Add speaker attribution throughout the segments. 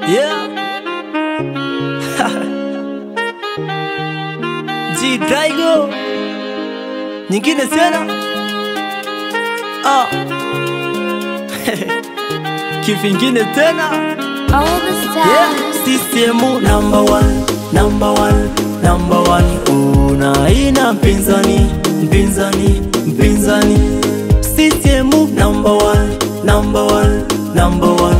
Speaker 1: Yeah. G Daigo nyingine tena. Kivingine tena.
Speaker 2: All the stars.
Speaker 1: Yeah. CCM number one, number one, number one. Haina mpinzani, mpinzani, mpinzani. CCM number one, number one, number one.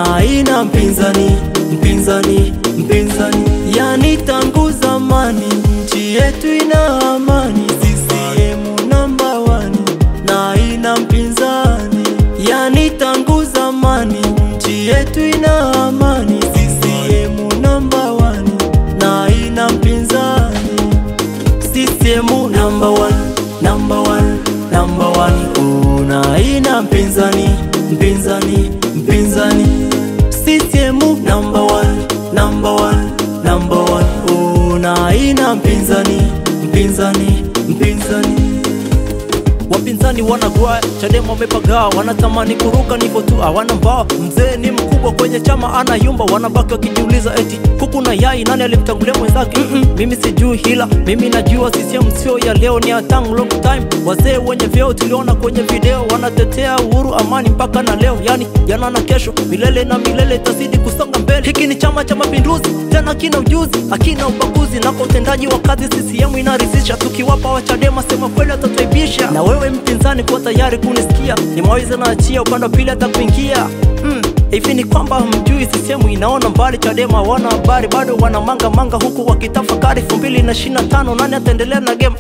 Speaker 1: Haina mpinzani, mpinzani, mpinzani. Yani tangu zamani nchi yetu ina amani. CCM number one, na haina mpinzani. Yani tangu zamani nchi yetu ina amani. CCM number one, na haina mpinzani. CCM number one, number one, number one. Na haina mpinzani, mpinzani, mpinzani. CCM number one, number one, number one. Na haina mpinzani, mpinzani, mpinzani. Wapinzani wanagwaya, Chadema wamepagawa, wanatamani kuruka nipo tu hawana mbao. Mzee ni mkubwa kwenye chama anayumba, wanabaki wakijiuliza eti kuku na yai nani alimtangulia mwenzake. Mimi sijui hila, mimi najua CCM sio ya leo, ni tangu long time. Wazee wenye vyeo tuliona kwenye video, wanatetea uhuru amani mpaka na leo. Yani jana na kesho, milele na milele itazidi kusonga mbele. Hiki ni chama cha mapinduzi, tena kina ujuzi, hakina ubaguzi, na kwa utendaji wa kazi CCM inaridhisha. Tukiwapa wa Chadema sema kweli atatuaibisha. Na wewe mpinzani kwa tayari kunisikia, ni mawiza na achia upande wa pili atakuingia. Hivi ni kwamba mjui CCM inaona mbali, Chadema wana habari bado wana manga huku wakitafakari 2025 nani ataendelea na game.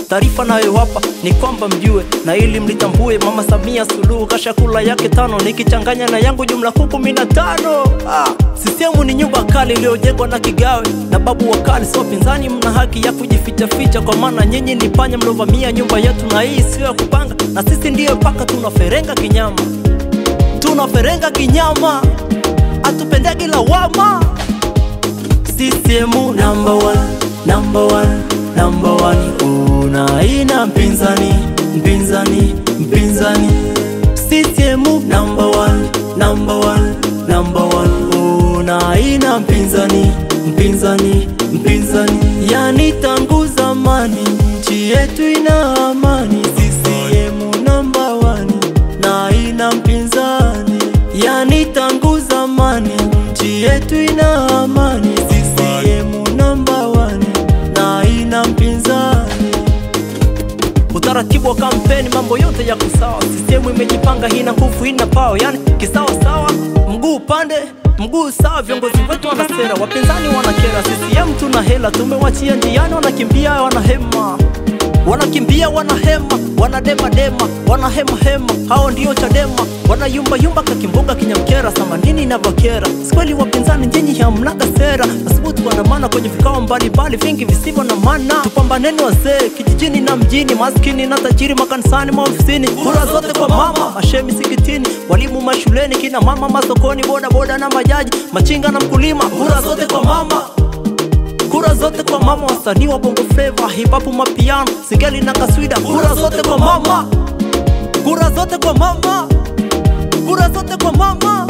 Speaker 1: Taarifa nayo hapa ni kwamba mjue, na ili mlitambue, Mama Samia Suluhu kashakula yake 5, nikichanganya na yangu jumla 15. CCM ni nyumba kali iliyojengwa na kigawe na babu wakali. So pinzani mna haki ya kujificha ficha, kwa maana nyinyi ni panya mlovamia nyumba yetu, na hii sio ya kupanga. Na sisi ndiyo paka tunaferenga kinyama, tunaferenga kinyama, atupendagi lawama. CCM number one, number one, number one. Na haina mpinzani, mpinzani, mpinzani. CCM number one, number one, number one. Na haina mpinzani, mpinzani, mpinzani. Yani tangu zamani nchi yetu ina amani. CCM number one, na haina mpinzani. Yani tangu zamani nchi yetu ina amani. CCM number one, na haina mpinzani. Utaratibu wa kampeni mambo yote ya kusawa, CCM imejipanga, hina nguvu, hina pao, yani kisawa sawa, mguu upande mguu sawa. Viongozi wetu wana sera, wapinzani wanakera. CCM tuna hela, tumewachia njiani, wanakimbia wanahema, wanakimbia wanahema, wanadema dema, wanahema hema. Hao ndio Chadema, wanayumba yumba kakimboga kinyamkera. Samanini na bakera, sikweli wapinzani nyinyi hamnaga sera. Asubutu wanamana kwenye vikao mbalimbali vingi visivyo na maana. Tupambaneni wazee kijijini na mjini, maskini na tajiri, makanisani maofisini. Kura zote kwa mama, mashehe misikitini, walimu mashuleni, kina mama masokoni, boda boda na majaji, machinga na mkulima. Kura zote kwa mama, kura zote kwa mama. Wasanii wa bongo flava, hip hop, mapiano, singeli na kaswida. Kura zote kwa mama, kura zote kwa mama, kura zote kwa mama.